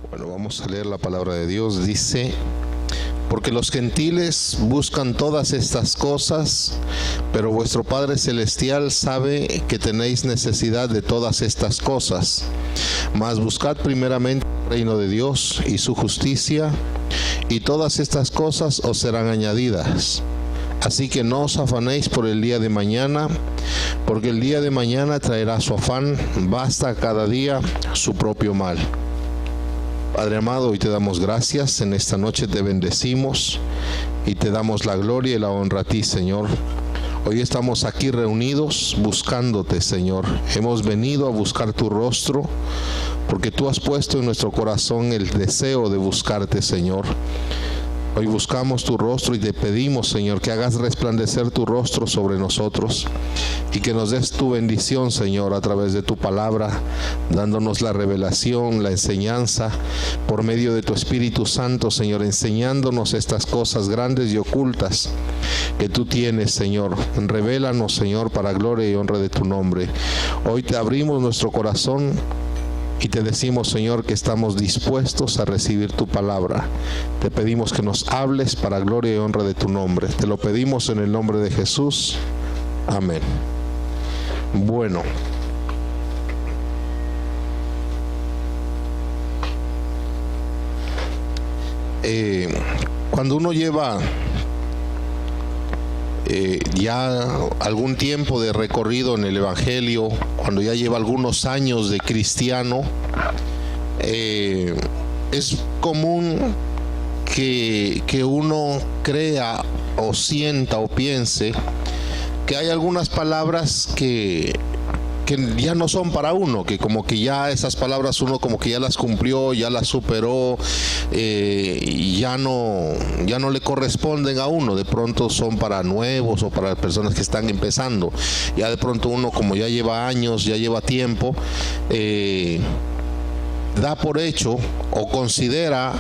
Bueno, vamos a leer la palabra de Dios. Dice: porque los gentiles buscan todas estas cosas, pero vuestro Padre Celestial sabe que tenéis necesidad de todas estas cosas. Mas buscad primeramente el reino de Dios y su justicia, y todas estas cosas os serán añadidas. Así que no os afanéis por el día de mañana, porque el día de mañana traerá su afán. Basta cada día su propio mal. Padre amado, hoy te damos gracias, en esta noche te bendecimos y te damos la gloria y la honra a ti, Señor. Hoy estamos aquí reunidos buscándote, Señor. Hemos venido a buscar tu rostro porque tú has puesto en nuestro corazón el deseo de buscarte, Señor. Hoy buscamos tu rostro y te pedimos, Señor, que hagas resplandecer tu rostro sobre nosotros y que nos des tu bendición, Señor, a través de tu palabra, dándonos la revelación, la enseñanza, por medio de tu Espíritu Santo, Señor, enseñándonos estas cosas grandes y ocultas que tú tienes, Señor. Revélanos, Señor, para gloria y honra de tu nombre. Hoy te abrimos nuestro corazón y te decimos, Señor, que estamos dispuestos a recibir tu palabra. Te pedimos que nos hables para gloria y honra de tu nombre. Te lo pedimos en el nombre de Jesús. Amén. Bueno. Cuando uno lleva ya algún tiempo de recorrido en el Evangelio, cuando ya lleva algunos años de cristiano, es común que uno crea o sienta o piense que hay algunas palabras que ya no son para uno, que como que ya esas palabras uno como que ya las cumplió, ya las superó, y ya no le corresponden a uno. De pronto son para nuevos o para personas que están empezando. Ya de pronto uno, como ya lleva años, ya lleva tiempo, da por hecho o considera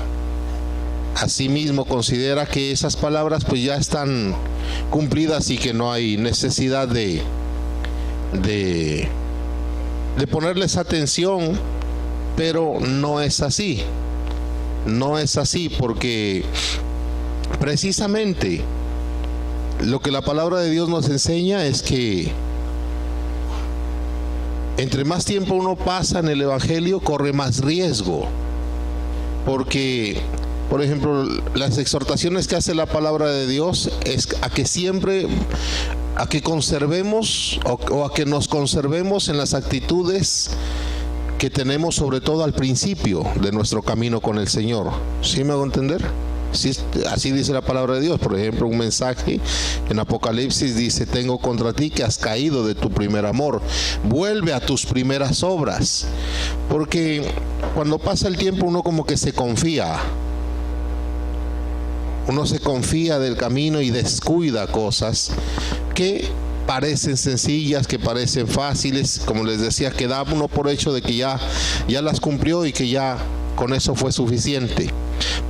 que esas palabras pues ya están cumplidas y que no hay necesidad de ponerles atención. Pero no es así. No es así, porque precisamente lo que la palabra de Dios nos enseña es que entre más tiempo uno pasa en el Evangelio, corre más riesgo. Porque, por ejemplo, las exhortaciones que hace la palabra de Dios es a que conservemos o a que nos conservemos en las actitudes que tenemos, sobre todo al principio de nuestro camino con el Señor. ¿Sí me hago entender? Sí, así dice la palabra de Dios. Por ejemplo, un mensaje en Apocalipsis dice: tengo contra ti que has caído de tu primer amor, vuelve a tus primeras obras. Porque cuando pasa el tiempo uno como que se confía. Uno se confía del camino y descuida cosas que parecen sencillas, que parecen fáciles. Como les decía, que da uno por hecho de que ya las cumplió y que ya con eso fue suficiente.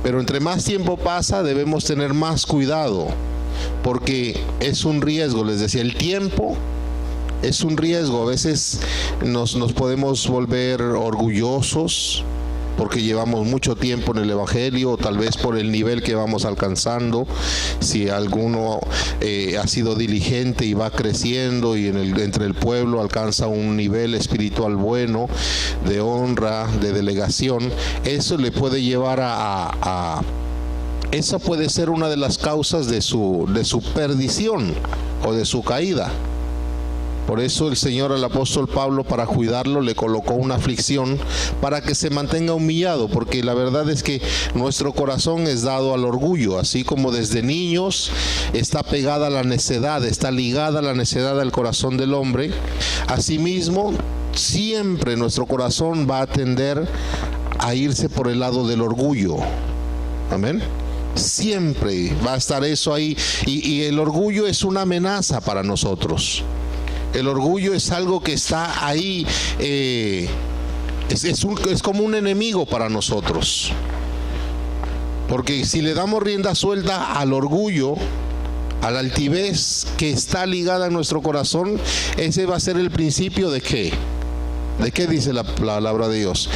Pero entre más tiempo pasa, debemos tener más cuidado, porque es un riesgo. Les decía, el tiempo es un riesgo. A veces nos podemos volver orgullosos porque llevamos mucho tiempo en el Evangelio, o tal vez por el nivel que vamos alcanzando. Si alguno ha sido diligente y va creciendo y entre el pueblo alcanza un nivel espiritual bueno, de honra, de delegación, eso le puede llevar esa puede ser una de las causas de su perdición o de su caída. Por eso el Señor al apóstol Pablo, para cuidarlo, le colocó una aflicción para que se mantenga humillado, porque la verdad es que nuestro corazón es dado al orgullo, así como desde niños está pegada a la necedad, está ligada a la necedad al corazón del hombre. Asimismo, siempre nuestro corazón va a tender a irse por el lado del orgullo. Amén. Siempre va a estar eso ahí, y el orgullo es una amenaza para nosotros. El orgullo es algo que está ahí, es como un enemigo para nosotros. Porque si le damos rienda suelta al orgullo, a la altivez que está ligada a nuestro corazón, ese va a ser el principio de ¿qué? ¿De qué dice la palabra de Dios?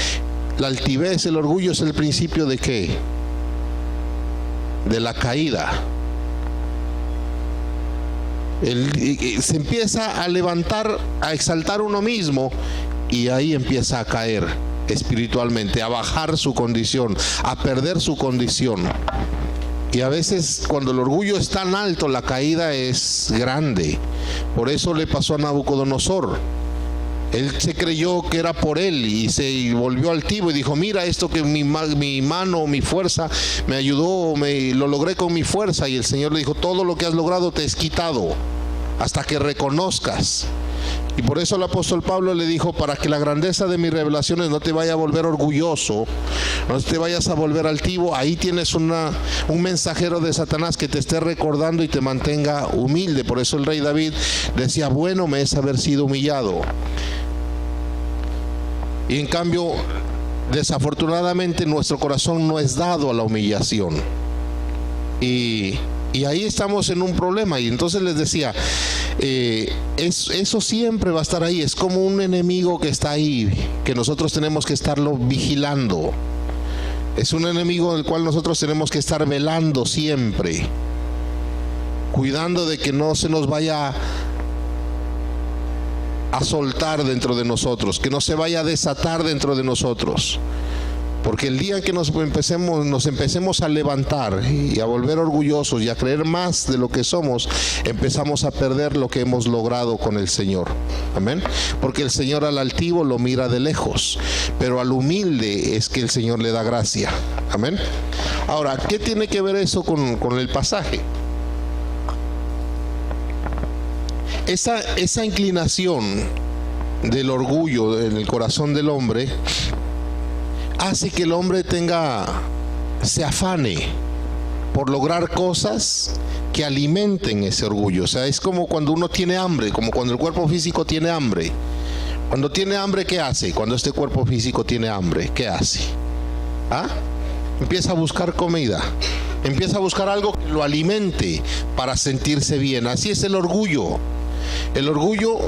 La altivez, el orgullo es el principio ¿de qué? De la caída. Se empieza a levantar, a exaltar uno mismo, y ahí empieza a caer espiritualmente, a bajar su condición, a perder su condición. Y a veces cuando el orgullo es tan alto, la caída es grande. Por eso le pasó a Nabucodonosor. Él se creyó que era por él y se volvió altivo y dijo: mira, esto que mi mano, mi fuerza me ayudó, lo logré con mi fuerza. Y el Señor le dijo: todo lo que has logrado te es quitado hasta que reconozcas. Y por eso el apóstol Pablo le dijo: para que la grandeza de mis revelaciones no te vaya a volver orgulloso, no te vayas a volver altivo, ahí tienes un mensajero de Satanás que te esté recordando y te mantenga humilde. Por eso el rey David decía: bueno me es haber sido humillado. Y en cambio, desafortunadamente, nuestro corazón no es dado a la humillación. Y ahí estamos en un problema. Y entonces les decía, eso siempre va a estar ahí. Es como un enemigo que está ahí, que nosotros tenemos que estarlo vigilando. Es un enemigo del cual nosotros tenemos que estar velando siempre, cuidando de que no se nos vaya a soltar dentro de nosotros, que no se vaya a desatar dentro de nosotros. Porque el día en que nos empecemos a levantar y a volver orgullosos y a creer más de lo que somos, empezamos a perder lo que hemos logrado con el Señor. Amén. Porque el Señor al altivo lo mira de lejos, pero al humilde es que el Señor le da gracia. Amén. Ahora, ¿qué tiene que ver eso con el pasaje? Esa inclinación del orgullo en el corazón del hombre hace que el hombre se afane por lograr cosas que alimenten ese orgullo. O sea, es como cuando uno tiene hambre, como cuando el cuerpo físico tiene hambre. Cuando tiene hambre, ¿qué hace? Cuando este cuerpo físico tiene hambre, ¿qué hace? Empieza a buscar comida, empieza a buscar algo que lo alimente para sentirse bien. Así es el orgullo. El orgullo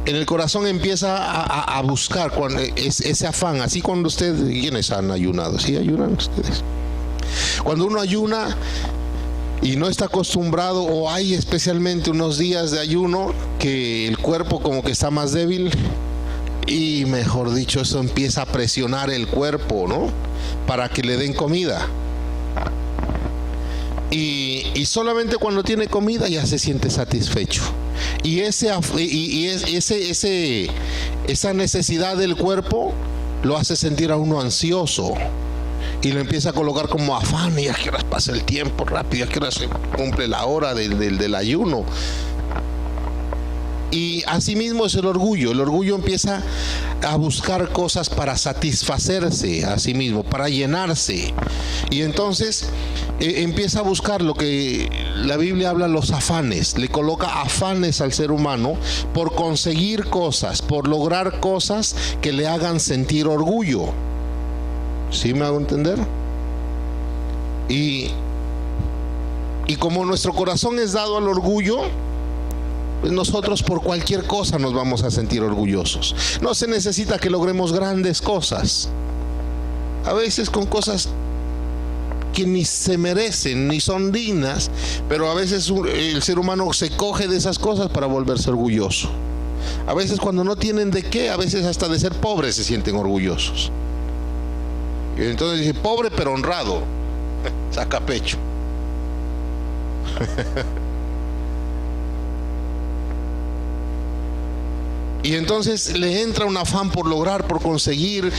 en el corazón empieza a buscar ese afán. Así cuando ¿quiénes han ayunado? ¿Sí ayunan ustedes? Cuando uno ayuna y no está acostumbrado, o hay especialmente unos días de ayuno que el cuerpo como que está más débil, y mejor dicho, eso empieza a presionar el cuerpo, ¿no? Para que le den comida. Y solamente cuando tiene comida ya se siente satisfecho. Y esa necesidad del cuerpo lo hace sentir a uno ansioso, y lo empieza a colocar como afán. Y a qué horas pasa el tiempo rápido, a qué horas se cumple la hora del ayuno. Y así mismo es el orgullo. El orgullo empieza a buscar cosas para satisfacerse a sí mismo, para llenarse. Y entonces empieza a buscar lo que la Biblia habla, los afanes. Le coloca afanes al ser humano por conseguir cosas, por lograr cosas que le hagan sentir orgullo. ¿Sí me hago entender? Y como nuestro corazón es dado al orgullo, pues nosotros por cualquier cosa nos vamos a sentir orgullosos. No se necesita que logremos grandes cosas. A veces con cosas que ni se merecen, ni son dignas, pero a veces el ser humano se coge de esas cosas para volverse orgulloso. A veces cuando no tienen de qué, a veces hasta de ser pobres se sienten orgullosos. Y entonces dice: pobre pero honrado. Saca pecho. Y entonces le entra un afán por lograr, por conseguir.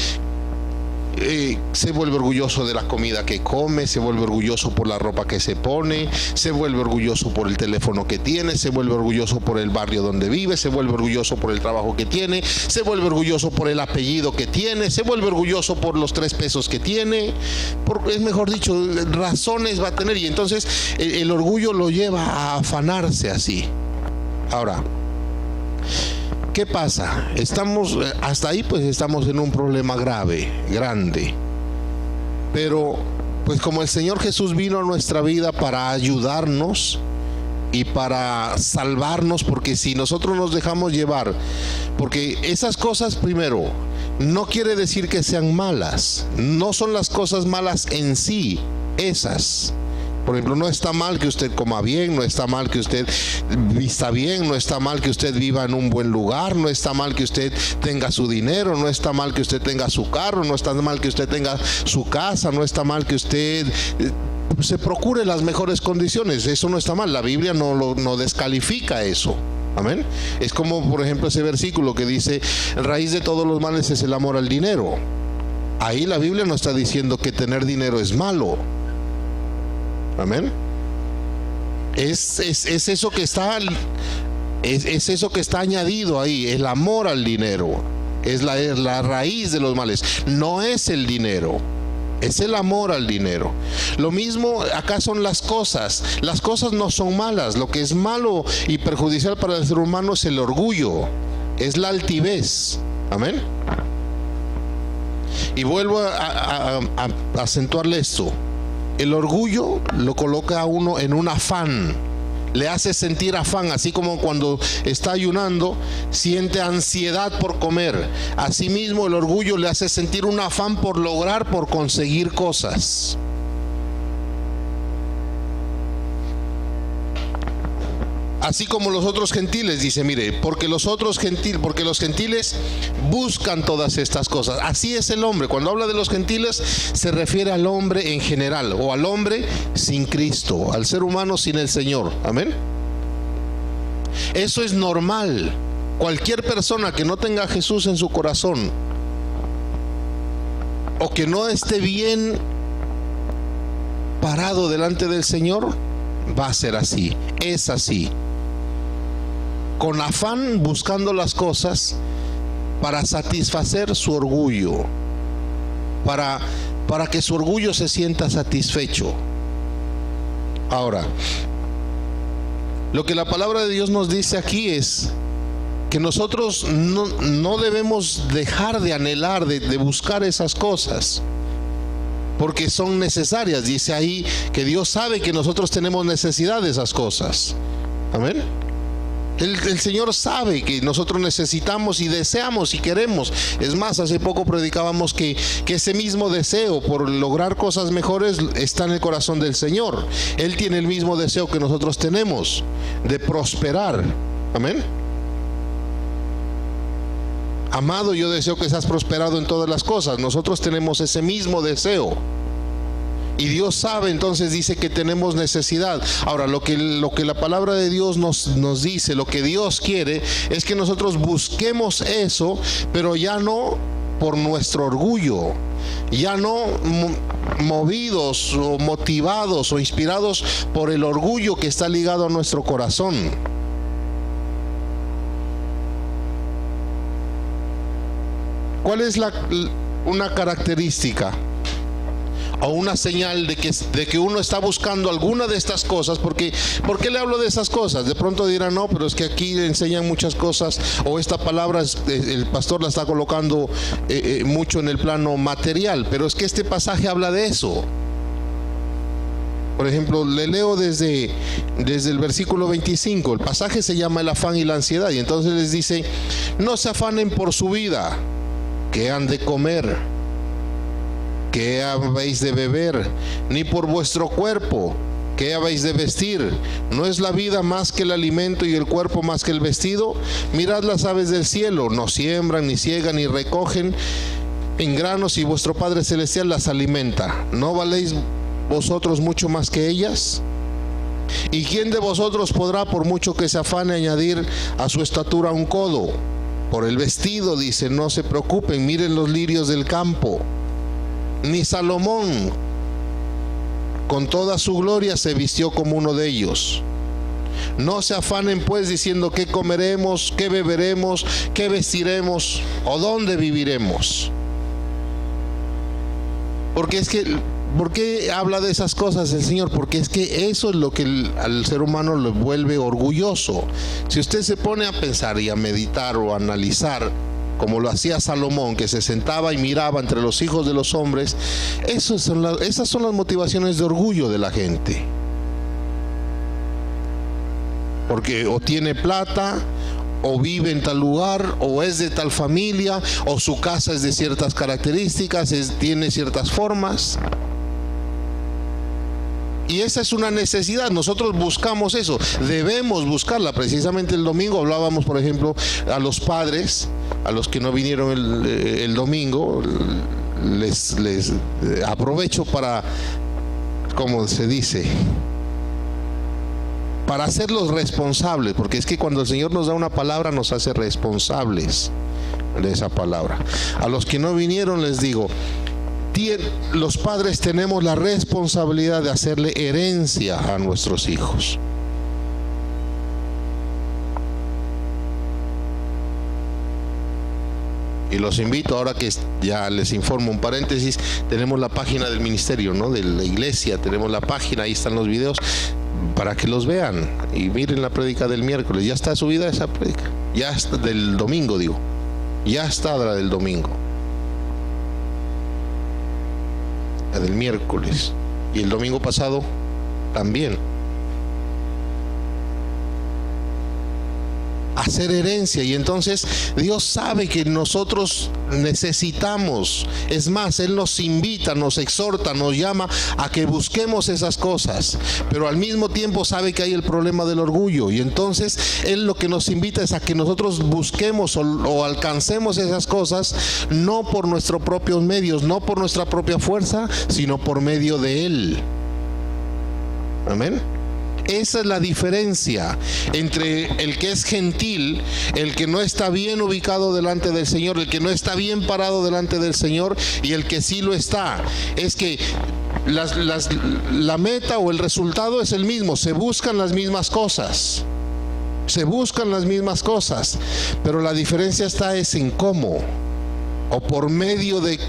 Se vuelve orgulloso de la comida que come, se vuelve orgulloso por la ropa que se pone, se vuelve orgulloso por el teléfono que tiene, se vuelve orgulloso por el barrio donde vive, se vuelve orgulloso por el trabajo que tiene, se vuelve orgulloso por el apellido que tiene, se vuelve orgulloso por los 3 pesos que tiene. Es mejor dicho, razones va a tener. Y entonces el orgullo lo lleva a afanarse así. Ahora, ¿qué pasa? Hasta ahí pues estamos en un problema grande. Pero pues como el Señor Jesús vino a nuestra vida para ayudarnos y para salvarnos, porque si nosotros nos dejamos llevar, porque esas cosas primero, no quiere decir que sean malas. No son las cosas malas en sí, esas. Por ejemplo, no está mal que usted coma bien, no está mal que usted vista bien, no está mal que usted viva en un buen lugar, no está mal que usted tenga su dinero, no está mal que usted tenga su carro, no está mal que usted tenga su casa, no está mal que usted se procure las mejores condiciones. Eso no está mal. La Biblia no descalifica eso. Amén. Es como, por ejemplo, ese versículo que dice: raíz de todos los males es el amor al dinero. Ahí la Biblia no está diciendo que tener dinero es malo. Amén. Es eso que está, es eso que está añadido ahí, el amor al dinero. Es la raíz de los males. No es el dinero, es el amor al dinero. Lo mismo acá son las cosas. Las cosas no son malas. Lo que es malo y perjudicial para el ser humano es el orgullo, es la altivez. Amén. Y vuelvo a acentuarle esto. El orgullo lo coloca a uno en un afán, le hace sentir afán, así como cuando está ayunando siente ansiedad por comer. Asimismo, el orgullo le hace sentir un afán por lograr, por conseguir cosas. Así como los otros gentiles, dice, mire, porque los gentiles buscan todas estas cosas. Así es el hombre. Cuando habla de los gentiles, se refiere al hombre en general, o al hombre sin Cristo, al ser humano sin el Señor. Amén. Eso es normal. Cualquier persona que no tenga a Jesús en su corazón, o que no esté bien parado delante del Señor, va a ser así. Es así. Con afán buscando las cosas para satisfacer su orgullo, para que su orgullo se sienta satisfecho. Ahora, lo que la palabra de Dios nos dice aquí es que nosotros no debemos dejar de anhelar, de buscar esas cosas, porque son necesarias. Dice ahí que Dios sabe que nosotros tenemos necesidad de esas cosas. Amén. El Señor sabe que nosotros necesitamos y deseamos y queremos. Es más, hace poco predicábamos que ese mismo deseo por lograr cosas mejores está en el corazón del Señor. Él tiene el mismo deseo que nosotros tenemos, de prosperar. Amén. Amado, yo deseo que seas prosperado en todas las cosas. Nosotros tenemos ese mismo deseo. Y Dios sabe, entonces dice que tenemos necesidad. Ahora, lo que la palabra de Dios nos dice, lo que Dios quiere, es que nosotros busquemos eso, pero ya no por nuestro orgullo, ya no movidos o motivados o inspirados por el orgullo que está ligado a nuestro corazón. ¿Cuál es una característica o una señal de que uno está buscando alguna de estas cosas? ¿Por qué le hablo de esas cosas? De pronto dirán, no, pero es que aquí le enseñan muchas cosas, o esta palabra el pastor la está colocando mucho en el plano material, pero es que este pasaje habla de eso. Por ejemplo, le leo desde el versículo 25. El pasaje se llama el afán y la ansiedad, y entonces les dice: no se afanen por su vida, qué han de comer, qué habéis de beber, ni por vuestro cuerpo, qué habéis de vestir. ¿No es la vida más que el alimento y el cuerpo más que el vestido? Mirad las aves del cielo, no siembran, ni ciegan, ni recogen en granos, y vuestro Padre Celestial las alimenta. ¿No valéis vosotros mucho más que ellas? ¿Y quién de vosotros podrá, por mucho que se afane, añadir a su estatura un codo? Por el vestido, dice, no se preocupen, miren los lirios del campo. Ni Salomón con toda su gloria se vistió como uno de ellos. No se afanen pues diciendo: ¿qué comeremos? ¿Qué beberemos? ¿Qué vestiremos? ¿O dónde viviremos? Porque es que, ¿por qué habla de esas cosas el Señor? Porque es que eso es lo que al ser humano lo vuelve orgulloso. Si usted se pone a pensar y a meditar o a analizar, como lo hacía Salomón, que se sentaba y miraba entre los hijos de los hombres, esas son las motivaciones de orgullo de la gente. Porque o tiene plata, o vive en tal lugar, o es de tal familia, o su casa es de ciertas características, tiene ciertas formas. Y esa es una necesidad, nosotros buscamos eso, debemos buscarla. Precisamente el domingo hablábamos, por ejemplo, a los padres, a los que no vinieron el domingo, les aprovecho para, ¿cómo se dice?, para hacerlos responsables, porque es que cuando el Señor nos da una palabra nos hace responsables de esa palabra. A los que no vinieron les digo, los padres tenemos la responsabilidad de hacerle herencia a nuestros hijos. Y los invito, ahora que ya les informo un paréntesis, tenemos la página del ministerio, ¿no?, de la iglesia, tenemos la página, ahí están los videos para que los vean y miren la prédica del miércoles. Ya está subida esa prédica, ya está, del domingo digo, ya está la del domingo, la del miércoles, y el domingo pasado también. Hacer herencia, y entonces Dios sabe que nosotros necesitamos, es más, Él nos invita, nos exhorta, nos llama a que busquemos esas cosas, pero al mismo tiempo sabe que hay el problema del orgullo, y entonces Él lo que nos invita es a que nosotros busquemos o alcancemos esas cosas, no por nuestros propios medios, no por nuestra propia fuerza, sino por medio de Él. Amén. Esa es la diferencia entre el que es gentil, el que no está bien ubicado delante del Señor, el que no está bien parado delante del Señor, y el que sí lo está. Es que la meta o el resultado es el mismo, se buscan las mismas cosas. Se buscan las mismas cosas, pero la diferencia está es en cómo o por medio de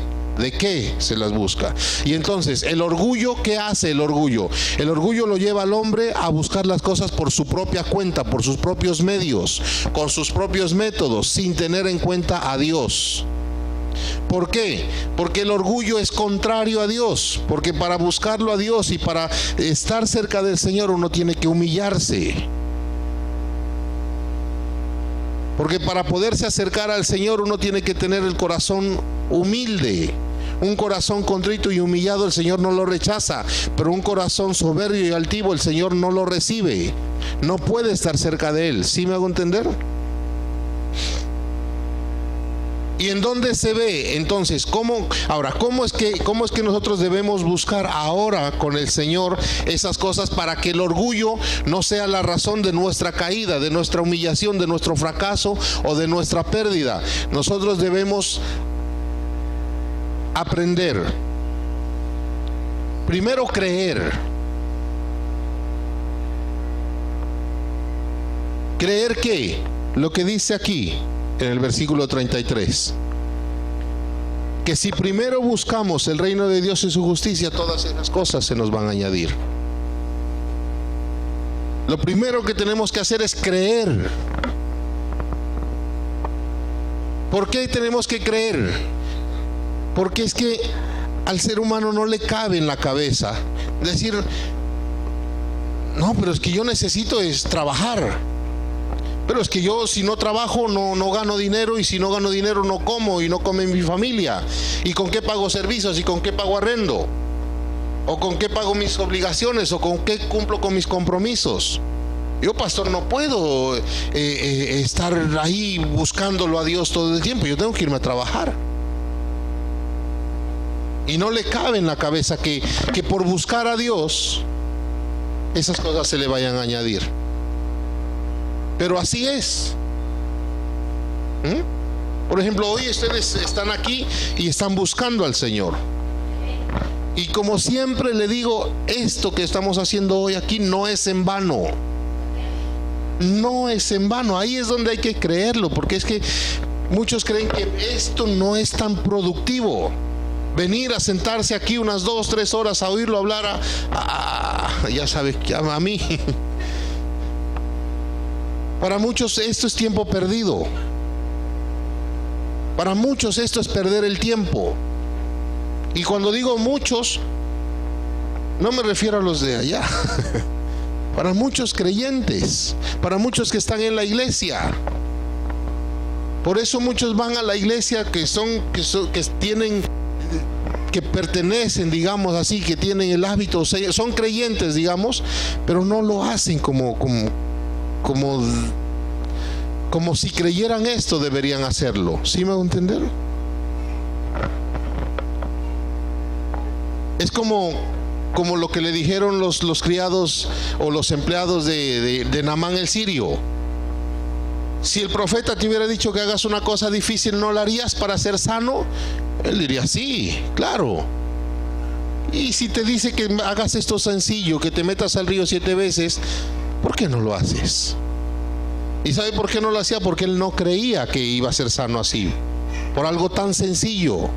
qué se las busca. Y entonces, el orgullo, ¿qué hace el orgullo? El orgullo lo lleva al hombre a buscar las cosas por su propia cuenta, por sus propios medios, con sus propios métodos, sin tener en cuenta a Dios. ¿Por qué? Porque el orgullo es contrario a Dios, porque para buscarlo a Dios y para estar cerca del Señor uno tiene que humillarse. Porque para poderse acercar al Señor uno tiene que tener el corazón humilde. Un corazón contrito y humillado el Señor no lo rechaza, pero un corazón soberbio y altivo el Señor no lo recibe. No puede estar cerca de Él. ¿Sí me hago entender? ¿Y en dónde se ve? Entonces, ¿cómo es que nosotros debemos buscar ahora con el Señor esas cosas para que el orgullo no sea la razón de nuestra caída, de nuestra humillación, de nuestro fracaso o de nuestra pérdida? Nosotros debemos aprender. Primero, creer. ¿Creer qué? Lo que dice aquí en el versículo 33, que si primero buscamos el reino de Dios y su justicia, todas esas cosas se nos van a añadir. Lo primero que tenemos que hacer es creer. ¿Por qué tenemos que creer? Porque es que al ser humano no le cabe en la cabeza decir, no, pero es que yo necesito es trabajar. Pero es que yo, si no trabajo, no gano dinero, y si no gano dinero no como, y no come mi familia. ¿Y con qué pago servicios? ¿Y con qué pago arrendo? ¿O con qué pago mis obligaciones? ¿O con qué cumplo con mis compromisos? Yo, pastor, no puedo estar ahí buscándolo a Dios todo el tiempo. Yo tengo que irme a trabajar. Y no le cabe en la cabeza que por buscar a Dios esas cosas se le vayan a añadir. Pero así es. Por ejemplo, hoy ustedes están aquí y están buscando al Señor. Y como siempre le digo, esto que estamos haciendo hoy aquí no es en vano. No es en vano. Ahí es donde hay que creerlo, porque es que muchos creen que esto no es tan productivo. Venir a sentarse aquí unas 2, 3 horas a oírlo hablar ya sabes, a mí. Para muchos esto es tiempo perdido. Para muchos esto es perder el tiempo. Y cuando digo muchos, no me refiero a los de allá. Para muchos creyentes, para muchos que están en la iglesia, Por eso muchos van a la iglesia que pertenecen, digamos así, que tienen el hábito, son creyentes, digamos, pero no lo hacen como si creyeran esto deberían hacerlo. ¿Sí me van a entender? Es como lo que le dijeron los criados o los empleados de Naamán el sirio. Si el profeta te hubiera dicho que hagas una cosa difícil, ¿no la harías para ser sano? Él diría, sí, claro. Y si te dice que hagas esto sencillo, que te metas al río 7 veces, ¿por qué no lo haces? ¿Y sabe por qué no lo hacía? Porque él no creía que iba a ser sano así, por algo tan sencillo.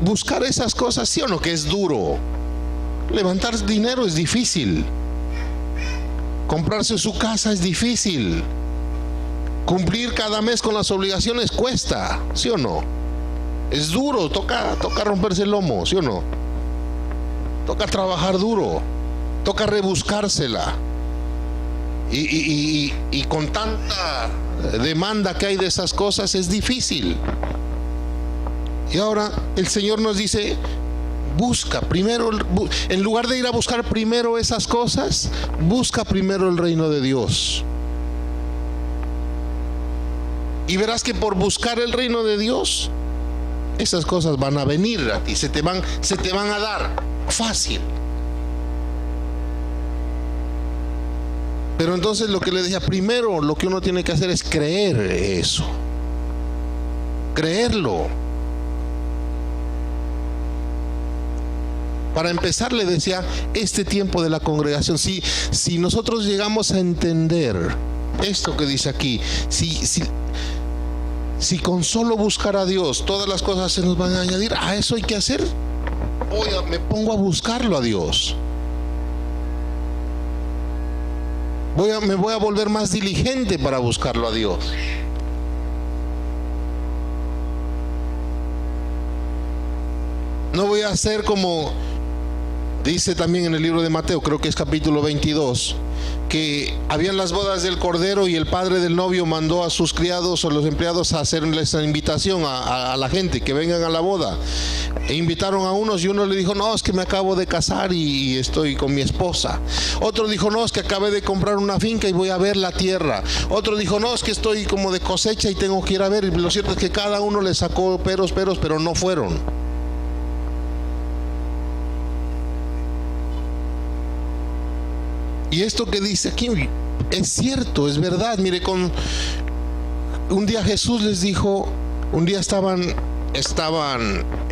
Buscar esas cosas, ¿sí o no? Que es duro. Levantar dinero es difícil. Comprarse su casa es difícil. Cumplir cada mes con las obligaciones cuesta, ¿sí o no? Es duro, toca romperse el lomo, ¿sí o no? Toca trabajar duro, toca rebuscársela. Y con tanta demanda que hay de esas cosas es difícil. Y ahora el Señor nos dice, busca primero, en lugar de ir a buscar primero esas cosas, busca primero el reino de Dios. Y verás que por buscar el reino de Dios, esas cosas van a venir a ti, se te van a dar fácil. Pero entonces lo que le decía, primero lo que uno tiene que hacer es creer eso, creerlo. Para empezar, le decía, este tiempo de la congregación, si nosotros llegamos a entender esto que dice aquí, si con solo buscar a Dios todas las cosas se nos van a añadir, a eso hay que hacer, me pongo a buscarlo a Dios, me voy a volver más diligente para buscarlo a Dios. No voy a hacer como dice también en el libro de Mateo, creo que es capítulo 22, que habían las bodas del Cordero y el padre del novio mandó a sus criados o los empleados a hacerles la invitación a la gente que vengan a la boda. E invitaron a unos y uno le dijo, no, es que me acabo de casar y estoy con mi esposa. Otro dijo, no, es que acabé de comprar una finca y voy a ver la tierra. Otro dijo, no, es que estoy como de cosecha y tengo que ir a ver. Y lo cierto es que cada uno le sacó peros, pero no fueron. Y esto que dice aquí es cierto, es verdad. Mire, un día Jesús les dijo, un día estaban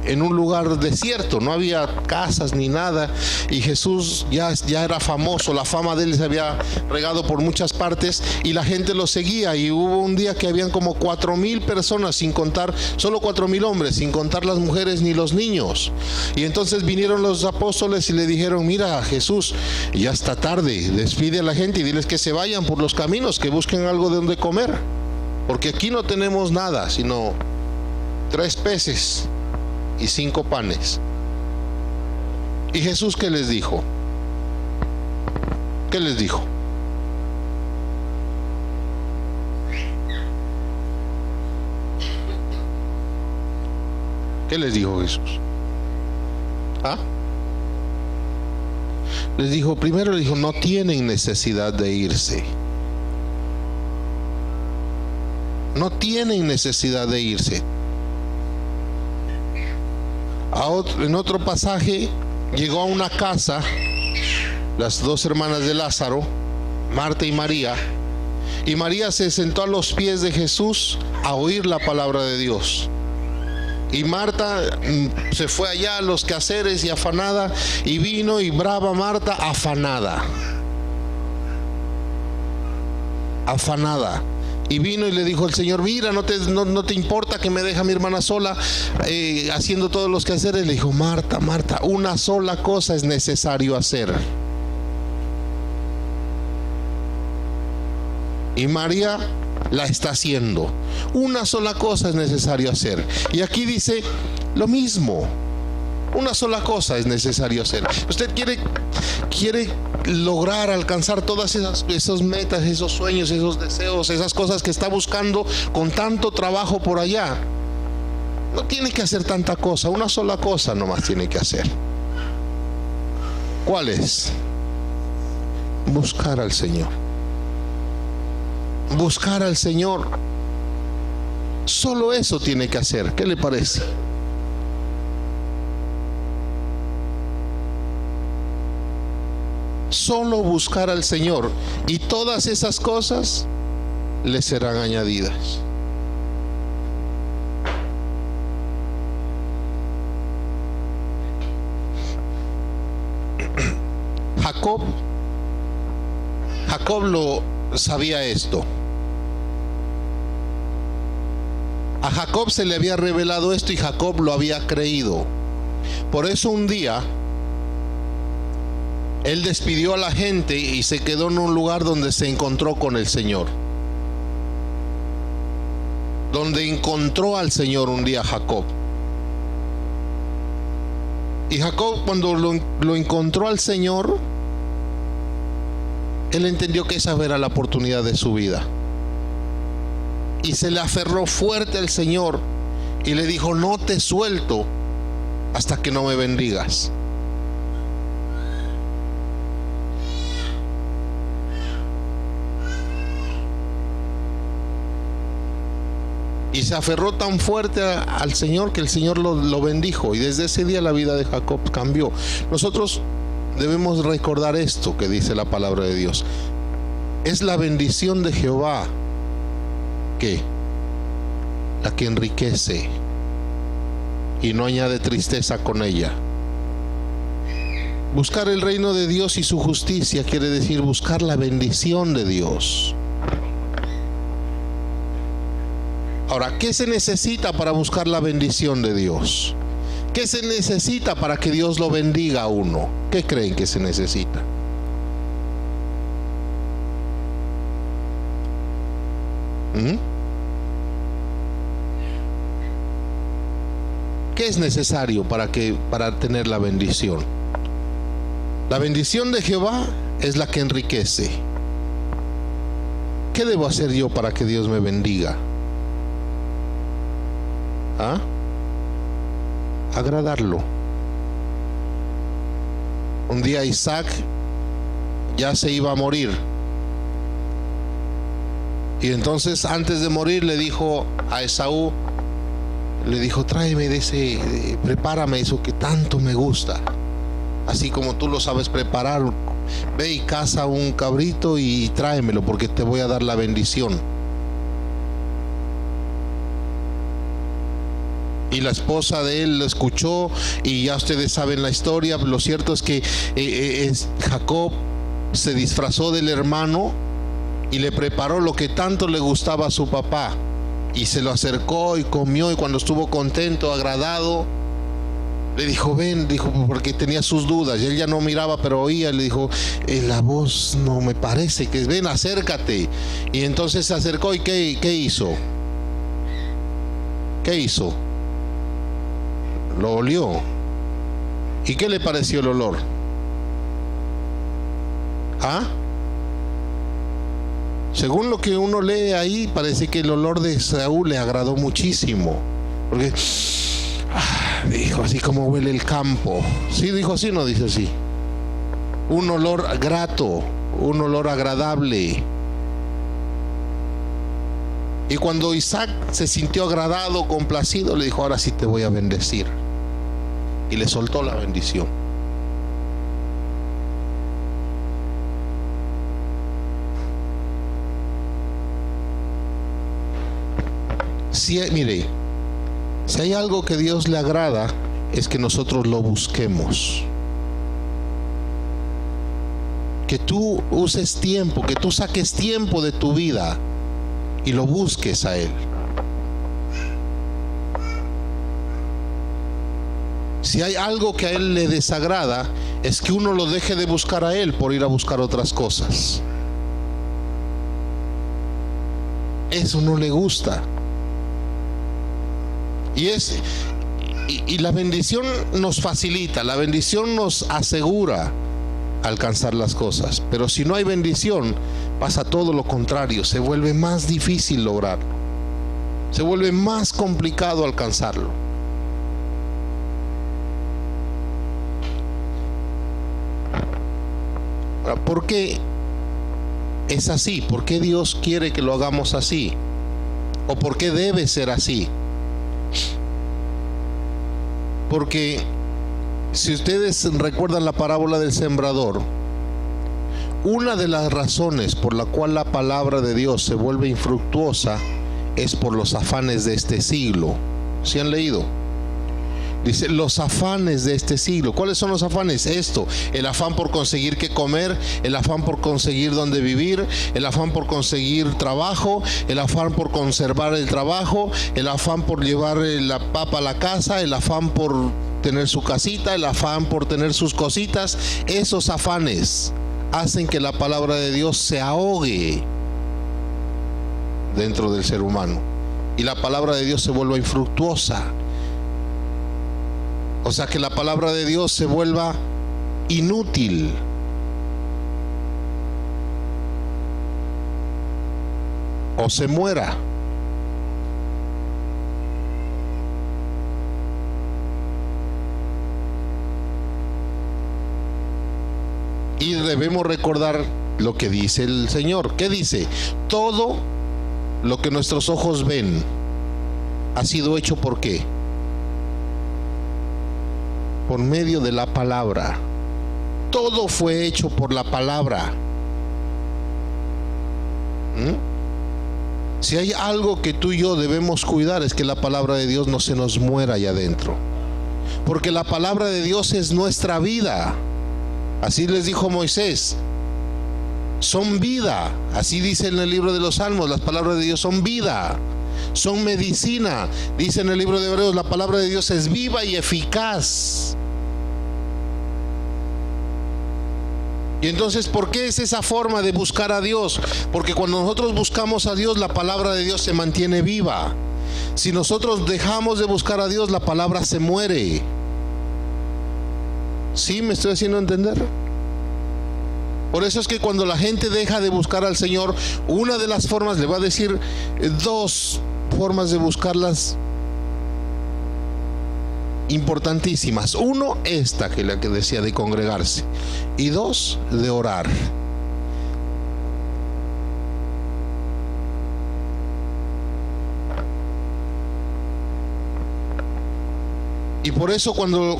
en un lugar desierto, no había casas ni nada, y Jesús ya era famoso, la fama de él se había regado por muchas partes y la gente lo seguía. Y hubo un día que habían como 4,000 personas, sin contar, solo 4,000 hombres, sin contar las mujeres ni los niños. Y entonces vinieron los apóstoles y le dijeron, mira Jesús, ya está tarde, despide a la gente y diles que se vayan por los caminos, que busquen algo de donde comer, porque aquí no tenemos nada, sino 3 peces y 5 panes. ¿Y Jesús qué les dijo? ¿Qué les dijo? ¿Qué les dijo Jesús? Les dijo, primero le dijo, no tienen necesidad de irse. No tienen necesidad de irse. En otro pasaje, llegó a una casa las 2 hermanas de Lázaro, Marta y María se sentó a los pies de Jesús a oír la palabra de Dios. Y Marta se fue allá a los quehaceres y afanada, y vino y brava Marta afanada. Y vino y le dijo al Señor, mira, no te importa que me deje a mi hermana sola haciendo todos los quehaceres. Le dijo, Marta, una sola cosa es necesario hacer. Y María la está haciendo. Una sola cosa es necesario hacer. Y aquí dice lo mismo. Una sola cosa es necesario hacer. Usted quiere lograr alcanzar todas esas metas, esos sueños, esos deseos, esas cosas que está buscando con tanto trabajo por allá. No tiene que hacer tanta cosa, una sola cosa nomás tiene que hacer. ¿Cuál es? Buscar al Señor. Buscar al Señor. Solo eso tiene que hacer. ¿Qué le parece? Solo buscar al Señor, y todas esas cosas le serán añadidas. Jacob lo sabía esto. A Jacob se le había revelado esto y Jacob lo había creído. Por eso un día él despidió a la gente y se quedó en un lugar donde se encontró con el Señor. Donde encontró al Señor un día Jacob. Y Jacob, cuando lo encontró al Señor, él entendió que esa era la oportunidad de su vida. Y se le aferró fuerte al Señor y le dijo: no te suelto hasta que no me bendigas. Y se aferró tan fuerte al Señor que el Señor lo bendijo. Y desde ese día la vida de Jacob cambió. Nosotros debemos recordar esto que dice la palabra de Dios. Es la bendición de Jehová que la que enriquece y no añade tristeza con ella. Buscar el reino de Dios y su justicia quiere decir buscar la bendición de Dios. Ahora, ¿qué se necesita para buscar la bendición de Dios? ¿Qué se necesita para que Dios lo bendiga a uno? ¿Qué creen que se necesita? ¿Qué es necesario para tener la bendición? La bendición de Jehová es la que enriquece. ¿Qué debo hacer yo para que Dios me bendiga? Agradarlo. Un día Isaac ya se iba a morir, y entonces antes de morir le dijo a Esaú, tráeme prepárame eso que tanto me gusta, así como tú lo sabes preparar. Ve y caza un cabrito y tráemelo, porque te voy a dar la bendición. Y la esposa de él lo escuchó, y ya ustedes saben la historia. Lo cierto es que Jacob se disfrazó del hermano y le preparó lo que tanto le gustaba a su papá, y se lo acercó y comió, y cuando estuvo contento, agradado, le dijo: ven, dijo, porque tenía sus dudas, y él ya no miraba pero oía. Le dijo: la voz no me parece, que ven, acércate. Y entonces se acercó, y ¿qué hizo? ¿Qué hizo? Lo olió. ¿Y qué le pareció el olor? Según lo que uno lee ahí, parece que el olor de Saúl le agradó muchísimo, porque dijo: así como huele el campo. ¿Sí dijo así? No dice así. Un olor grato, un olor agradable. Y cuando Isaac se sintió agradado, complacido, le dijo: ahora sí te voy a bendecir. Y le soltó la bendición. Mire, si hay algo que Dios le agrada, es que nosotros lo busquemos. Que tú uses tiempo, que tú saques tiempo de tu vida y lo busques a Él. Si hay algo que a Él le desagrada, es que uno lo deje de buscar a Él por ir a buscar otras cosas. Eso no le gusta. Y la bendición nos facilita, la bendición nos asegura alcanzar las cosas. Pero si no hay bendición, pasa todo lo contrario, se vuelve más difícil lograrlo, se vuelve más complicado alcanzarlo. Ahora, ¿por qué es así? ¿Por qué Dios quiere que lo hagamos así? ¿O por qué debe ser así? Porque si ustedes recuerdan la parábola del sembrador, una de las razones por la cual la palabra de Dios se vuelve infructuosa es por los afanes de este siglo. ¿Sí han leído? Dice, los afanes de este siglo. ¿Cuáles son los afanes? Esto, el afán por conseguir qué comer, el afán por conseguir dónde vivir, el afán por conseguir trabajo, el afán por conservar el trabajo, el afán por llevar la papa a la casa, el afán por tener su casita, el afán por tener sus cositas. Esos afanes hacen que la palabra de Dios se ahogue dentro del ser humano y la palabra de Dios se vuelva infructuosa. O sea, que la palabra de Dios se vuelva inútil. O se muera. Y debemos recordar lo que dice el Señor. ¿Qué dice? Todo lo que nuestros ojos ven ha sido hecho ¿por qué? Por medio de la palabra. Todo fue hecho por la palabra. Si hay algo que tú y yo debemos cuidar, es que la palabra de Dios no se nos muera allá adentro, porque la palabra de Dios es nuestra vida. Así les dijo Moisés, son vida. Así dice en el libro de los Salmos, las palabras de Dios son vida, son medicina. Dice en el libro de Hebreos, la palabra de Dios es viva y eficaz. Y entonces, ¿por qué es esa forma de buscar a Dios? Porque cuando nosotros buscamos a Dios, la palabra de Dios se mantiene viva. Si nosotros dejamos de buscar a Dios, la palabra se muere. ¿Sí me estoy haciendo entender? Por eso es que cuando la gente deja de buscar al Señor, una de las formas, le voy a decir dos formas de buscarlas importantísimas. Uno, esta que la que decía de congregarse, y dos, de orar. Y por eso cuando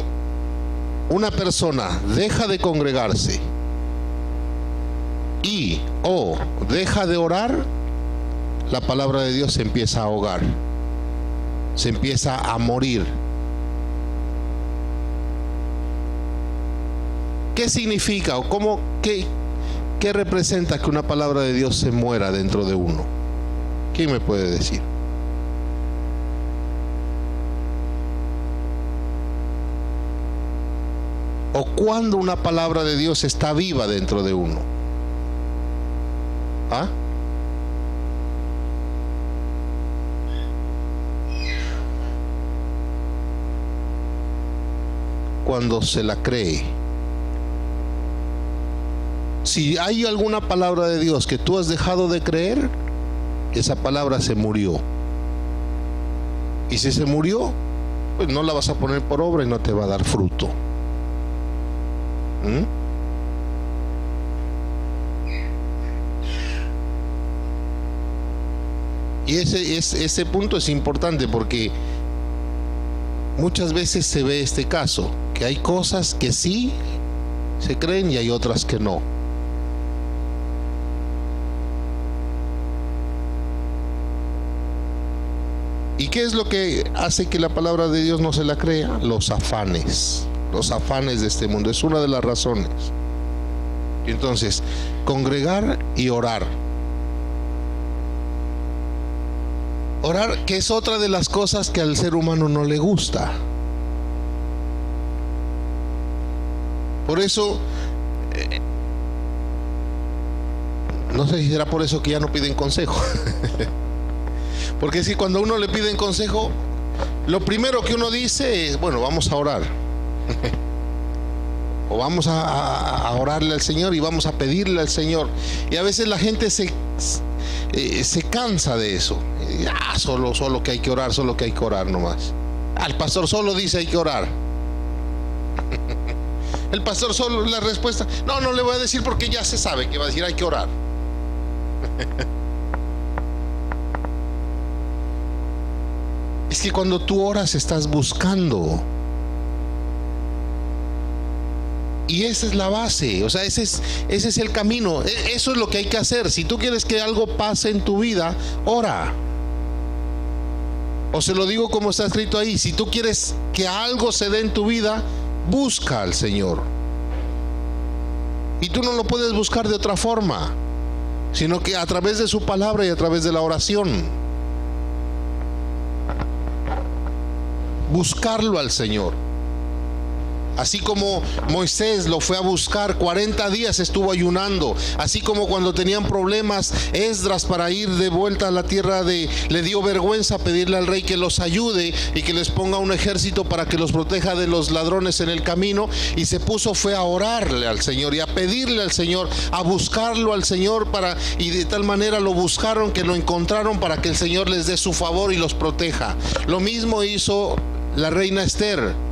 una persona deja de congregarse y o deja de orar, la palabra de Dios se empieza a ahogar, se empieza a morir. ¿Qué significa o cómo, qué representa que una palabra de Dios se muera dentro de uno? ¿Quién me puede decir? ¿O cuándo una palabra de Dios está viva dentro de uno? ¿Ah? Cuando se la cree. Si hay alguna palabra de Dios que tú has dejado de creer, esa palabra se murió. Y si se murió, pues no la vas a poner por obra y no te va a dar fruto. Y ese punto es importante, porque muchas veces se ve este caso, que hay cosas que sí se creen y hay otras que no. ¿Y qué es lo que hace que la palabra de Dios no se la crea? Los afanes de este mundo. Es una de las razones. Y entonces, congregar y orar. Orar, que es otra de las cosas que al ser humano no le gusta. Por eso, no sé si será por eso que ya no piden consejo. Porque si cuando a uno le piden consejo, lo primero que uno dice es, bueno, vamos a orar. O vamos a orarle al Señor y vamos a pedirle al Señor. Y a veces la gente se cansa de eso. Solo que hay que orar, solo que hay que orar nomás. El pastor solo dice hay que orar. El pastor solo, la respuesta, no le voy a decir porque ya se sabe que va a decir hay que orar. Es que cuando tú oras estás buscando. Y esa es la base, o sea, ese es el camino. Eso es lo que hay que hacer. Si tú quieres que algo pase en tu vida, ora. O se lo digo como está escrito ahí, si tú quieres que algo se dé en tu vida, busca al Señor. Y tú no lo puedes buscar de otra forma, sino que a través de su palabra y a través de la oración. Buscarlo al Señor. Así como Moisés lo fue a buscar, 40 días estuvo ayunando. Así como cuando tenían problemas Esdras para ir de vuelta a la tierra le dio vergüenza pedirle al rey que los ayude y que les ponga un ejército para que los proteja de los ladrones en el camino. Y fue a orarle al Señor y a pedirle al Señor, a buscarlo al Señor y de tal manera lo buscaron que lo encontraron para que el Señor les dé su favor y los proteja. Lo mismo hizo la reina Esther.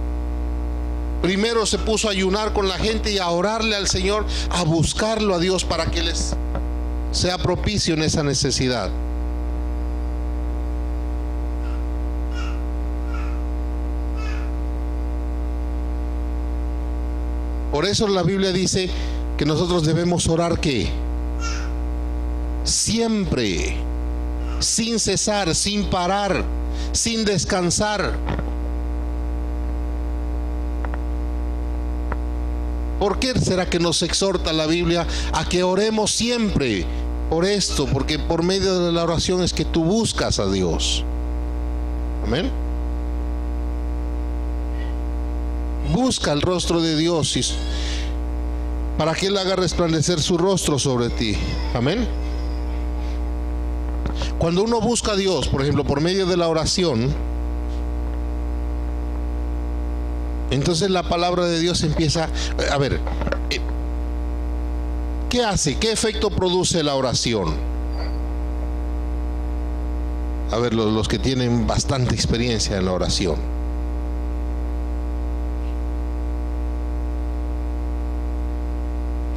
Primero se puso a ayunar con la gente y a orarle al Señor, a buscarlo a Dios para que les sea propicio en esa necesidad. Por eso la Biblia dice que nosotros debemos orar ¿qué? Siempre, sin cesar, sin parar, sin descansar. ¿Por qué será que nos exhorta la Biblia a que oremos siempre? Por esto, porque por medio de la oración es que tú buscas a Dios. Amén. Busca el rostro de Dios para que Él haga resplandecer su rostro sobre ti. Amén. Cuando uno busca a Dios, por ejemplo, por medio de la oración, entonces la palabra de Dios empieza a ver, ¿qué hace? ¿Qué efecto produce la oración? A ver, los que tienen bastante experiencia en la oración.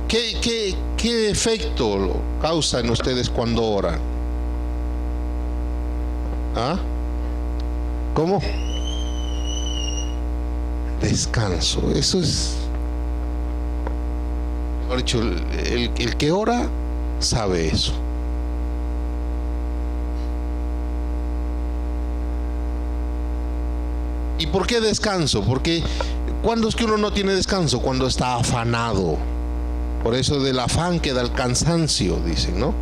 ¿Qué efecto causa en ustedes cuando oran? ¿Ah? ¿Cómo? Descanso. Eso es, mejor dicho, el que ora sabe eso. ¿Y por qué descanso? Porque ¿cuándo es que uno no tiene descanso? Cuando está afanado. Por eso del afán queda el cansancio, dicen, ¿no?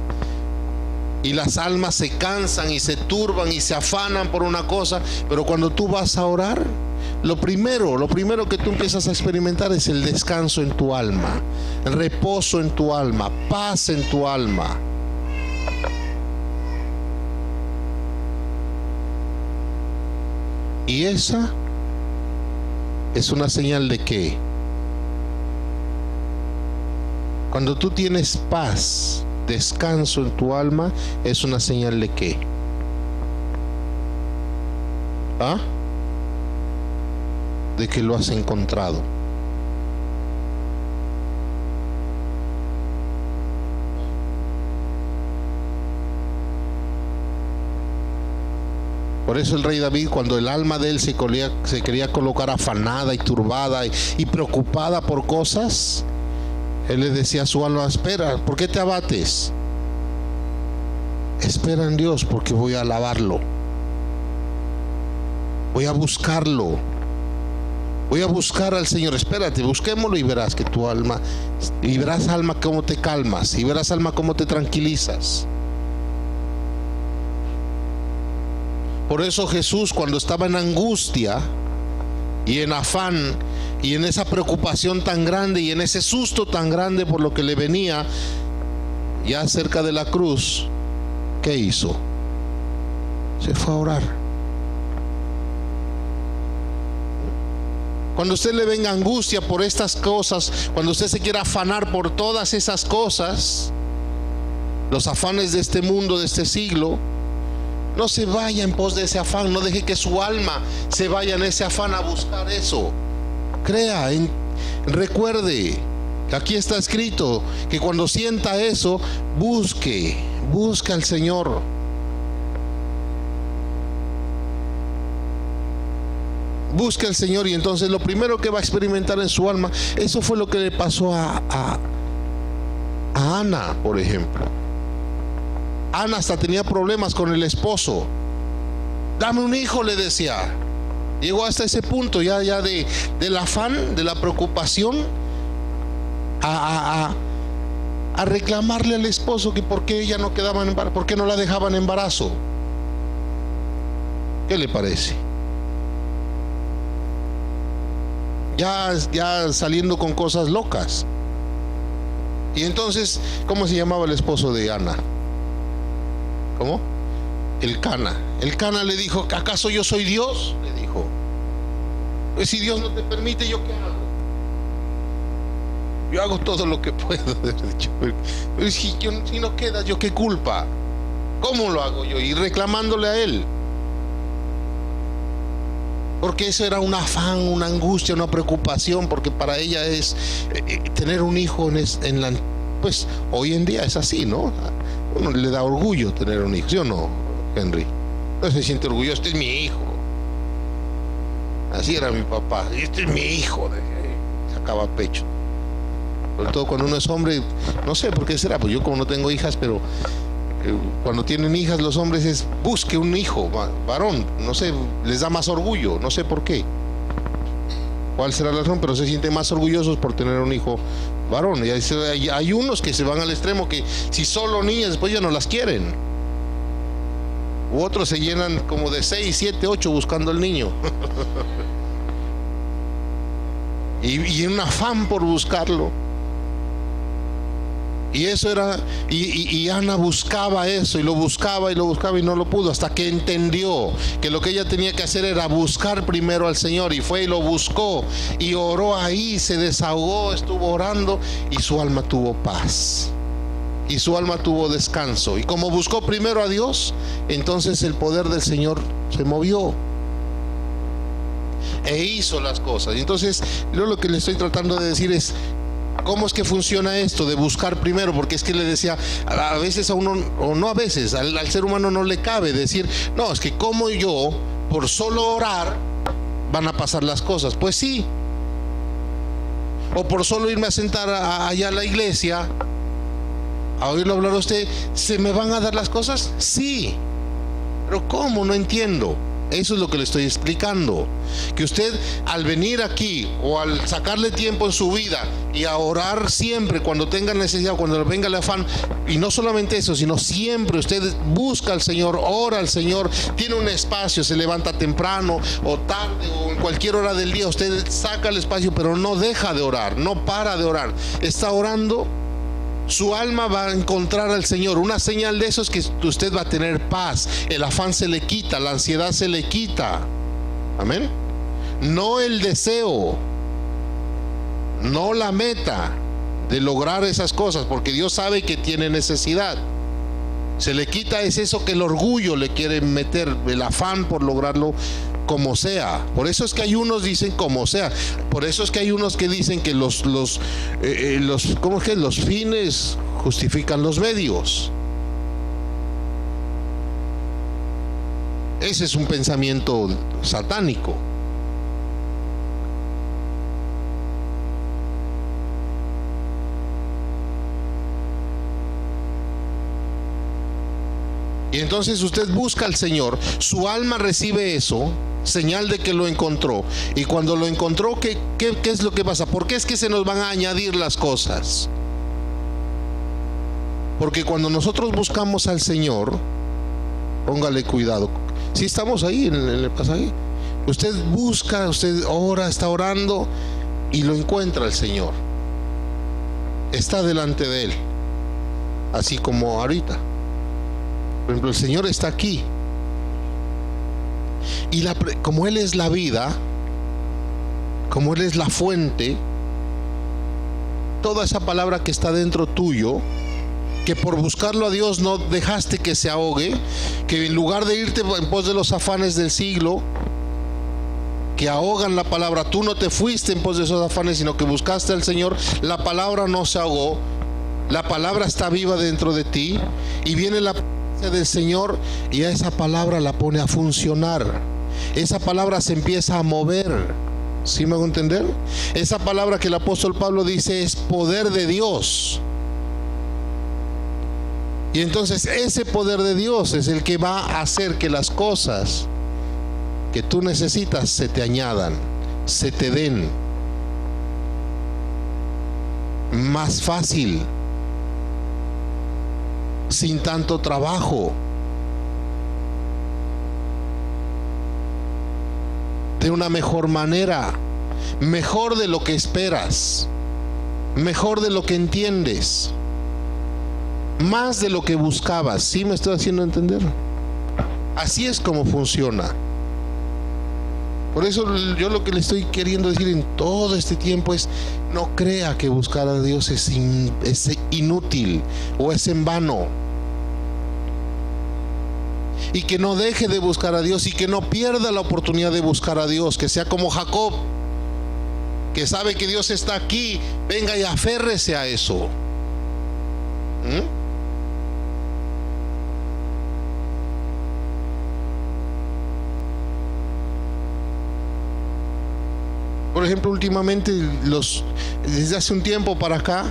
Y las almas se cansan y se turban y se afanan por una cosa, pero cuando tú vas a orar, lo primero que tú empiezas a experimentar es el descanso en tu alma, el reposo en tu alma, paz en tu alma. Y esa es una señal de qué. Cuando tú tienes paz, descanso en tu alma, es una señal de qué. ¿Ah? De que lo has encontrado. Por eso el rey David, cuando el alma de él se quería colocar afanada y turbada y preocupada por cosas, él le decía a su alma: espera, ¿por qué te abates? Espera en Dios, porque voy a alabarlo, voy a buscarlo, voy a buscar al Señor. Espérate, busquémoslo y verás que tu alma, y verás, alma, cómo te calmas, y verás, alma, cómo te tranquilizas. Por eso Jesús, cuando estaba en angustia y en afán y en esa preocupación tan grande y en ese susto tan grande por lo que le venía ya cerca de la cruz, ¿qué hizo? Se fue a orar. Cuando usted le venga angustia por estas cosas, cuando usted se quiera afanar por todas esas cosas, los afanes de este mundo, de este siglo, no se vaya en pos de ese afán. No deje que su alma se vaya en ese afán a buscar eso. Recuerde, aquí está escrito que cuando sienta eso, busque al Señor. Busque al Señor, y entonces lo primero que va a experimentar en su alma, eso fue lo que le pasó a Ana, por ejemplo. Ana hasta tenía problemas con el esposo. Dame un hijo, le decía. Llegó hasta ese punto ya del afán, de la preocupación, a reclamarle al esposo que por qué ella no quedaba en embarazo, por qué no la dejaban en embarazo. ¿Qué le parece? Ya saliendo con cosas locas. Y entonces, ¿cómo se llamaba el esposo de Ana? ¿Cómo? Elcana. Elcana le dijo: ¿acaso yo soy Dios? Le dijo: pues si Dios no te permite, ¿yo qué hago? Yo hago todo lo que puedo. Pero si no queda, ¿yo qué culpa? ¿Cómo lo hago yo? Y reclamándole a él. Porque eso era un afán, una angustia, una preocupación, porque para ella es tener un hijo pues hoy en día es así, ¿no? Uno le da orgullo tener un hijo, ¿sí o no, Henry? No se siente orgulloso: este es mi hijo. Así era mi papá: este es mi hijo. Sacaba pecho. Sobre todo cuando uno es hombre, no sé por qué será, pues yo como no tengo hijas, pero cuando tienen hijas los hombres busque un hijo varón, no sé, les da más orgullo, no sé por qué, cuál será la razón, pero se sienten más orgullosos por tener un hijo varón. Y hay unos que se van al extremo que si solo niñas, después ya no las quieren, u otros se llenan como de 6, 7, 8 buscando al niño y en un afán por buscarlo. Y eso era, y Ana buscaba eso, y lo buscaba y no lo pudo, hasta que entendió que lo que ella tenía que hacer era buscar primero al Señor, y fue y lo buscó y oró ahí, se desahogó, estuvo orando, y su alma tuvo paz y su alma tuvo descanso. Y como buscó primero a Dios, entonces el poder del Señor se movió e hizo las cosas. Y entonces yo lo que le estoy tratando de decir es: ¿cómo es que funciona esto de buscar primero? Porque es que le decía, a veces a uno, o no a veces, al ser humano no le cabe decir: no, es que como yo, por solo orar, van a pasar las cosas. Pues sí. O por solo irme a sentar allá a la iglesia, a oírlo hablar a usted, ¿se me van a dar las cosas? Sí. Pero ¿cómo? No entiendo. Eso es lo que le estoy explicando, que usted al venir aquí o al sacarle tiempo en su vida y a orar siempre cuando tenga necesidad, cuando le venga el afán, y no solamente eso, sino siempre usted busca al Señor, ora al Señor, tiene un espacio, se levanta temprano o tarde o en cualquier hora del día, usted saca el espacio, pero no deja de orar, no para de orar, está orando. Su alma va a encontrar al Señor. Una señal de eso es que usted va a tener paz. El afán se le quita, la ansiedad se le quita. Amén. No el deseo, no la meta de lograr esas cosas, porque Dios sabe que tiene necesidad. Se le quita es eso que el orgullo le quiere meter, el afán por lograrlo como sea. Por eso es que hay unos dicen como sea. Por eso es que hay unos que dicen que los ¿cómo es que? Los fines justifican los medios. Ese es un pensamiento satánico. Y entonces usted busca al Señor, su alma recibe eso, señal de que lo encontró. Y cuando lo encontró, ¿qué es lo que pasa? ¿Por qué es que se nos van a añadir las cosas? Porque cuando nosotros buscamos al Señor, póngale cuidado. Si estamos ahí en el pasaje, usted busca, usted ora, está orando y lo encuentra el Señor. Está delante de él, así como ahorita. Por ejemplo, el Señor está aquí. Y como Él es la vida, como Él es la fuente, toda esa palabra que está dentro tuyo, que por buscarlo a Dios no dejaste que se ahogue, que en lugar de irte en pos de los afanes del siglo que ahogan la palabra, tú no te fuiste en pos de esos afanes, sino que buscaste al Señor. La palabra no se ahogó, la palabra está viva dentro de ti, y viene la presencia del Señor y a esa palabra la pone a funcionar. Esa palabra se empieza a mover. ¿Sí me hago entender? Esa palabra que el apóstol Pablo dice es poder de Dios. Y entonces ese poder de Dios es el que va a hacer que las cosas que tú necesitas se te añadan, se te den más fácil, sin tanto trabajo, de una mejor manera, mejor de lo que esperas, mejor de lo que entiendes, más de lo que buscabas. ¿Sí me estoy haciendo entender? Así es como funciona. Por eso yo lo que le estoy queriendo decir en todo este tiempo es: no crea que buscar a Dios es inútil o es en vano. Y que no deje de buscar a Dios, y que no pierda la oportunidad de buscar a Dios. Que sea como Jacob, que sabe que Dios está aquí. Venga y aférrese a eso. Por ejemplo, últimamente, desde hace un tiempo para acá,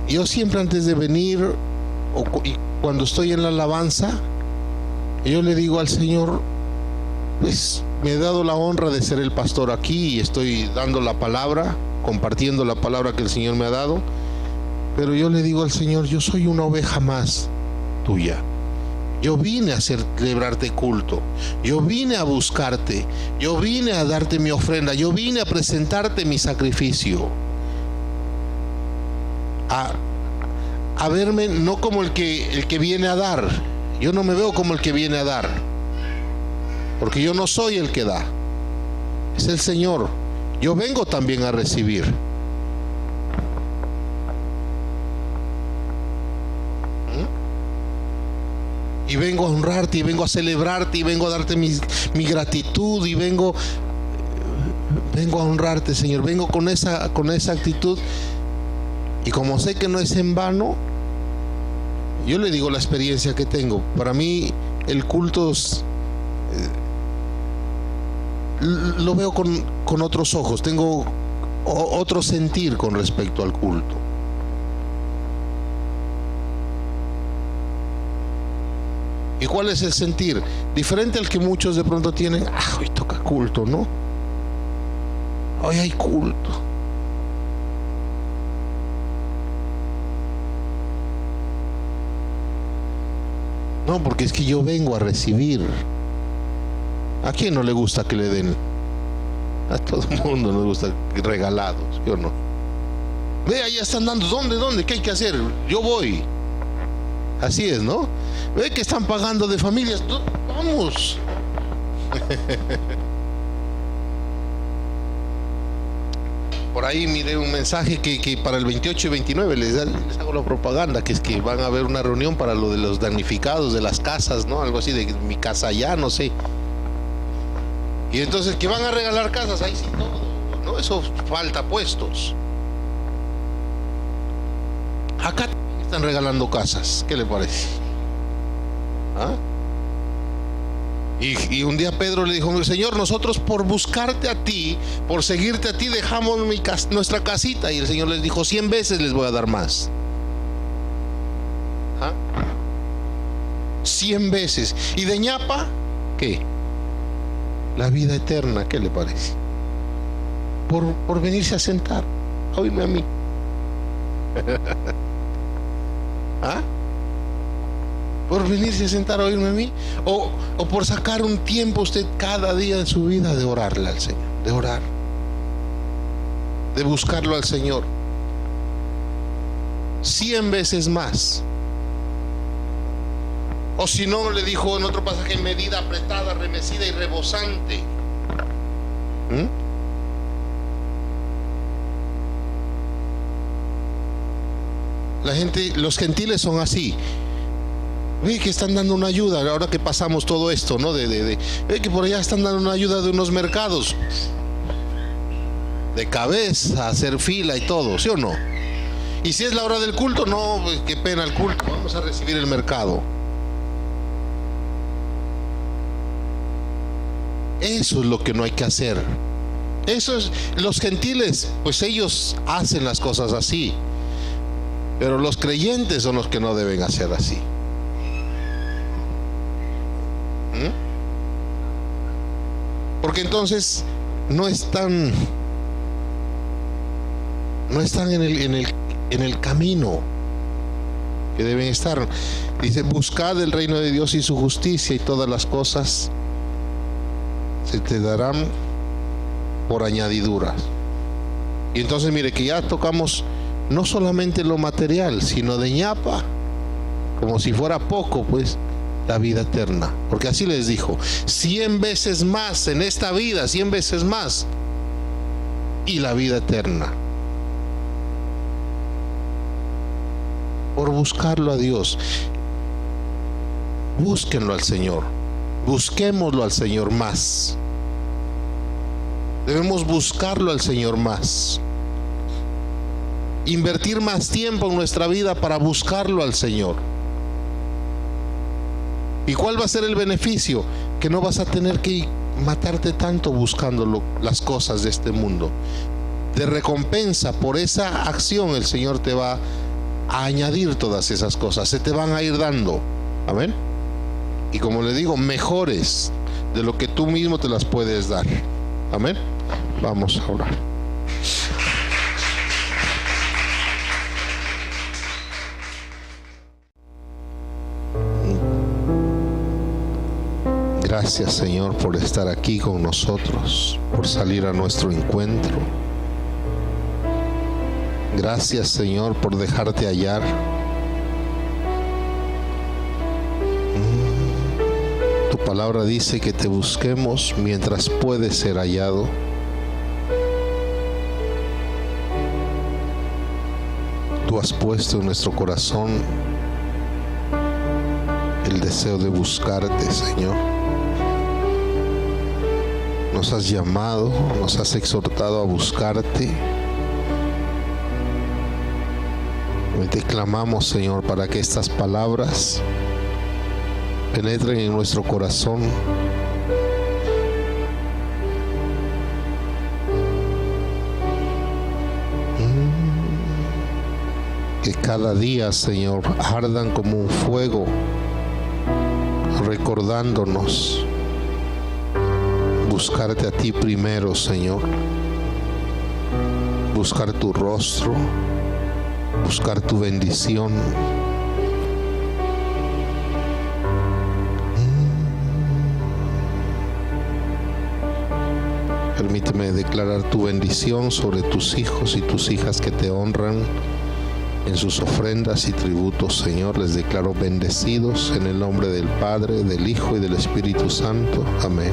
yo siempre antes de venir y cuando estoy en la alabanza, yo le digo al Señor: pues me he dado la honra de ser el pastor aquí y estoy dando la palabra, compartiendo la palabra que el Señor me ha dado, pero yo le digo al Señor: yo soy una oveja más tuya. Yo vine a celebrarte culto, yo vine a buscarte, yo vine a darte mi ofrenda, yo vine a presentarte mi sacrificio, a verme no como el que viene a dar. Yo no me veo como el que viene a dar, porque yo no soy el que da, es el Señor. Yo vengo también a recibir. Y vengo a honrarte, y vengo a celebrarte, y vengo a darte mi gratitud, y vengo a honrarte, Señor. Vengo con esa actitud. Y como sé que no es en vano, yo le digo la experiencia que tengo. Para mí el culto lo veo con otros ojos. Tengo otro sentir con respecto al culto. ¿Y cuál es el sentir? Diferente al que muchos de pronto tienen. Hoy toca culto, ¿no? Hoy hay culto. No, porque es que yo vengo a recibir. ¿A quién no le gusta que le den? A todo el mundo nos gusta regalados, yo no. Vea, ya están dando. ¿Dónde? ¿Qué hay que hacer? Yo voy. Así es, ¿no? Ve que están pagando de familias. Vamos. Por ahí miré un mensaje que para el 28 y 29 les hago la propaganda, que es que van a haber una reunión para lo de los damnificados de las casas, ¿no? Algo así de mi casa ya, no sé. Y entonces que van a regalar casas, ahí sí todo, ¿no? Eso falta puestos. Acá están regalando casas, ¿qué le parece? ¿Ah? Y un día Pedro le dijo: Señor, nosotros por buscarte a ti, por seguirte a ti, dejamos nuestra casita. Y el Señor les dijo: 100 veces les voy a dar más. 100 veces. ¿Y de ñapa? ¿Qué? La vida eterna, ¿qué le parece? Por venirse a sentar, a oírme a mí. Por venirse a sentar a oírme a mí, o por sacar un tiempo usted cada día de su vida de orarle al Señor, de orar, de buscarlo al Señor 100 veces más. O si no, le dijo en otro pasaje: medida apretada, remecida y rebosante. La gente, los gentiles son así. Ve que están dando una ayuda, ahora que pasamos todo esto, ¿no? Ve que por allá están dando una ayuda de unos mercados. De cabeza, hacer fila y todo, ¿sí o no? Y si es la hora del culto, no, pues qué pena el culto, vamos a recibir el mercado. Eso es lo que no hay que hacer. Eso es, los gentiles, pues ellos hacen las cosas así. Pero los creyentes son los que no deben hacer así. Porque entonces no están en el camino que deben estar. Dice: buscad el reino de Dios y su justicia, y todas las cosas se te darán por añadiduras. Y entonces mire que ya tocamos no solamente lo material, sino de ñapa, como si fuera poco, pues la vida eterna. Porque así les dijo: 100 veces más en esta vida, 100 veces más, y la vida eterna. Por buscarlo a Dios. Búsquenlo al Señor. Busquémoslo al Señor más. Debemos buscarlo al Señor más. Invertir más tiempo en nuestra vida para buscarlo al Señor. ¿Y cuál va a ser el beneficio? Que no vas a tener que matarte tanto buscando las cosas de este mundo. De recompensa por esa acción, el Señor te va a añadir todas esas cosas. Se te van a ir dando. Amén. Y como le digo, mejores de lo que tú mismo te las puedes dar. Amén. Vamos a orar. Gracias, Señor, por estar aquí con nosotros, por salir a nuestro encuentro. Gracias, Señor, por dejarte hallar. Tu palabra dice que te busquemos mientras puedes ser hallado. Tú has puesto en nuestro corazón el deseo de buscarte, Señor. Nos has llamado, nos has exhortado a buscarte. Hoy te clamamos, Señor, para que estas palabras penetren en nuestro corazón. Que cada día, Señor, ardan como un fuego, recordándonos buscarte a ti primero, Señor. Buscar tu rostro, buscar tu bendición. Permíteme declarar tu bendición sobre tus hijos y tus hijas que te honran en sus ofrendas y tributos, Señor. Les declaro bendecidos en el nombre del Padre, del Hijo y del Espíritu Santo. Amén.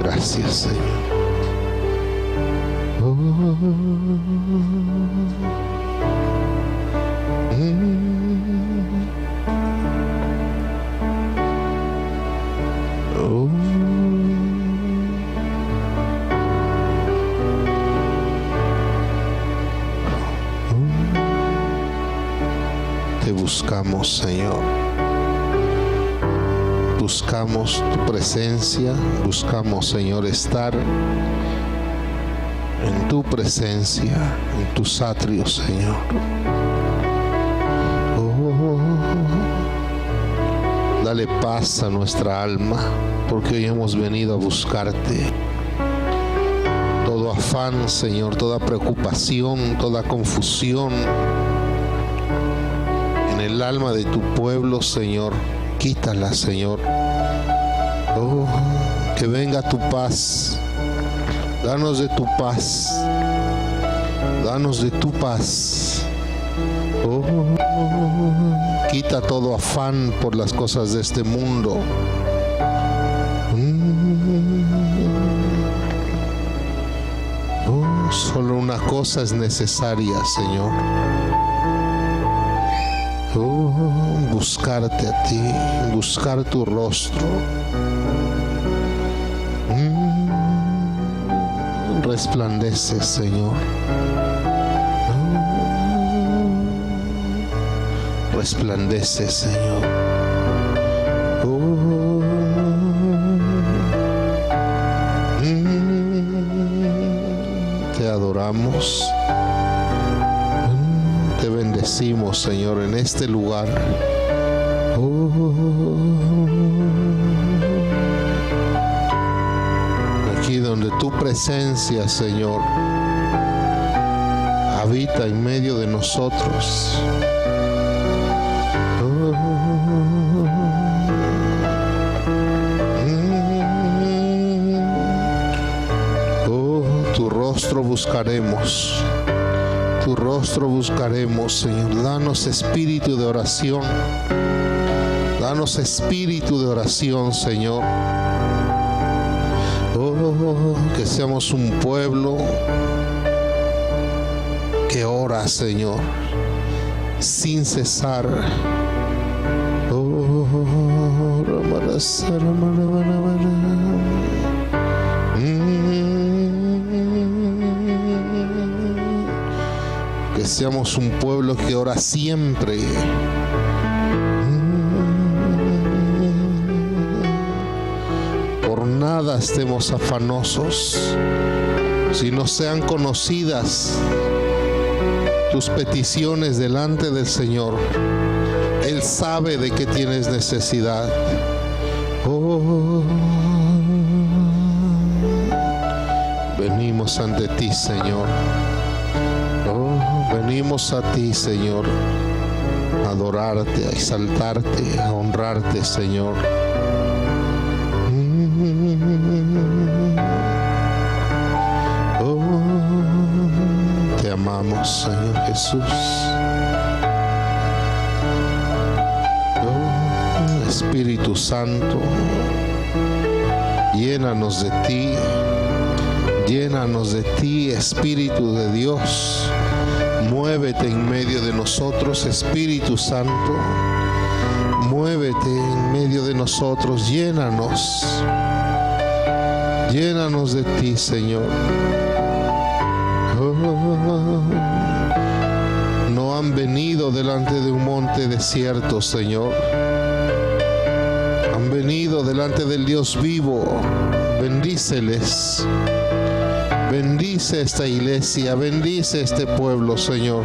Gracias, Señor. Te buscamos, Señor. Buscamos tu presencia, buscamos, Señor, estar en tu presencia, en tus atrios, Señor. Dale paz a nuestra alma, porque hoy hemos venido a buscarte. Todo afán, Señor, toda preocupación, toda confusión en el alma de tu pueblo, Señor, quítala, Señor. Oh, que venga tu paz. Danos de tu paz. Danos de tu paz. Quita todo afán por las cosas de este mundo. Solo una cosa es necesaria, Señor. Buscarte a ti, buscar tu rostro. Resplandece, Señor. Resplandece, Señor. Te adoramos. Te bendecimos, Señor, en este lugar. Aquí donde tu presencia, Señor, habita en medio de nosotros. Tu rostro buscaremos. Tu rostro buscaremos, Señor. Danos espíritu de oración. Danos espíritu de oración, Señor. Que seamos un pueblo que ora, Señor, sin cesar. Que seamos un pueblo que ora siempre. Por nada estemos afanosos, sino sean conocidas tus peticiones delante del Señor. Él sabe de qué tienes necesidad. Venimos ante ti, Señor. Venimos a ti, Señor, a adorarte, a exaltarte, a honrarte, Señor. Te amamos, Señor Jesús. Espíritu Santo, llénanos de ti. Llénanos de ti, Espíritu de Dios. Muévete en medio de nosotros, Espíritu Santo. Muévete en medio de nosotros. Llénanos. Llénanos de ti, Señor. No han venido delante de un monte desierto, Señor. Han venido delante del Dios vivo. Bendíceles. Bendice esta iglesia, bendice este pueblo, Señor.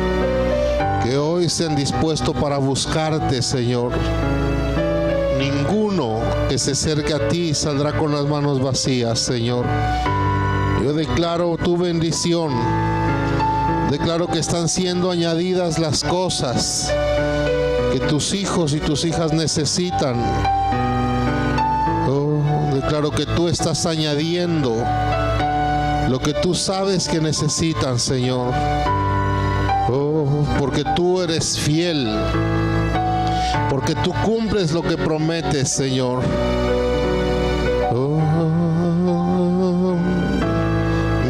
Que hoy se han dispuesto para buscarte, Señor. Ninguno que se acerque a ti saldrá con las manos vacías, Señor. Yo declaro tu bendición. Declaro que están siendo añadidas las cosas que tus hijos y tus hijas necesitan. Declaro que tú estás añadiendo lo que tú sabes que necesitan, Señor. Porque tú eres fiel. Porque tú cumples lo que prometes, Señor.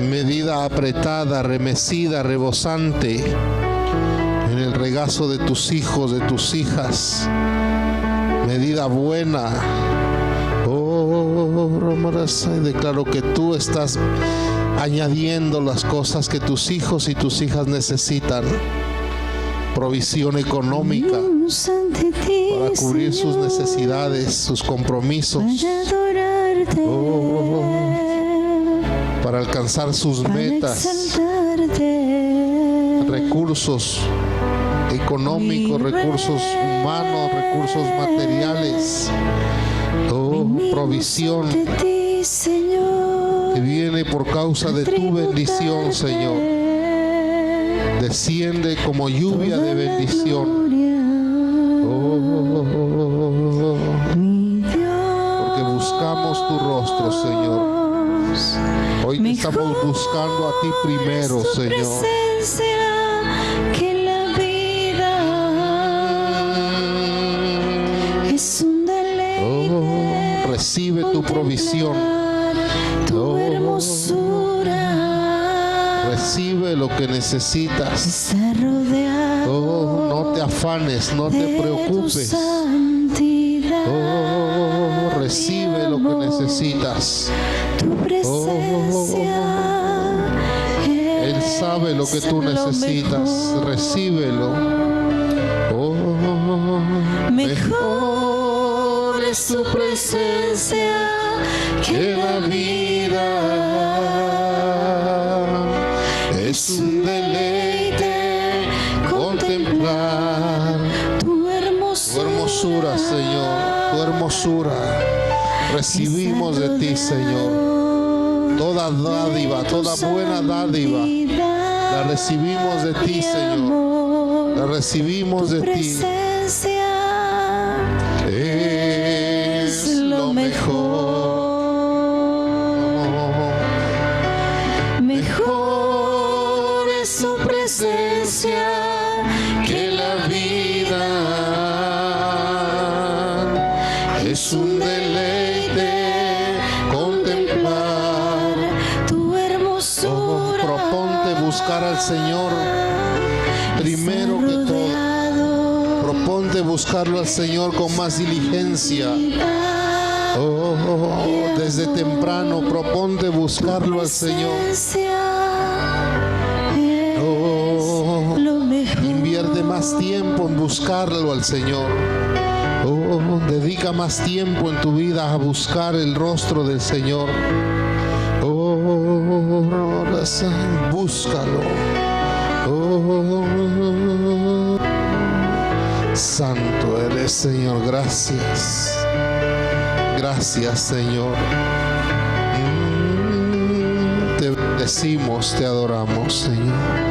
Medida apretada, remecida, rebosante en el regazo de tus hijos, de tus hijas. Medida buena. Declaro que tú estás añadiendo las cosas que tus hijos y tus hijas necesitan. Provisión económica para cubrir sus necesidades, sus compromisos, para alcanzar sus metas, recursos económicos, recursos humanos, recursos materiales. Provisión que viene por causa de tu bendición, Señor. Desciende como lluvia de bendición. Porque buscamos tu rostro, Señor. Hoy te estamos buscando a ti primero, Señor. que la vida es un deleite. Recibe tu provisión. Tu hermosura. Recibe lo que necesitas. Está rodeado. No te afanes, no te preocupes. Recibe lo que necesitas. Tu presencia. Él sabe lo que tú necesitas. Recíbelo. Mejor es tu presencia que la vida. Es un deleite contemplar tu hermosura, Señor, tu hermosura. Recibimos de ti, Señor, toda dádiva, toda buena dádiva. La recibimos de ti, Señor. La recibimos de ti. Es lo mejor. Mejor es su presencia que la vida. Es un deleite contemplar tu hermosura. Proponte buscar al Señor primero que todo. Proponte buscarlo al Señor con más diligencia. Desde temprano proponte buscarlo al Señor. Invierte más tiempo en buscarlo al Señor. Dedica más tiempo en tu vida a buscar el rostro del Señor. Búscalo. Santo eres, Señor. Gracias. Gracias, Señor. Te bendecimos, te adoramos, Señor.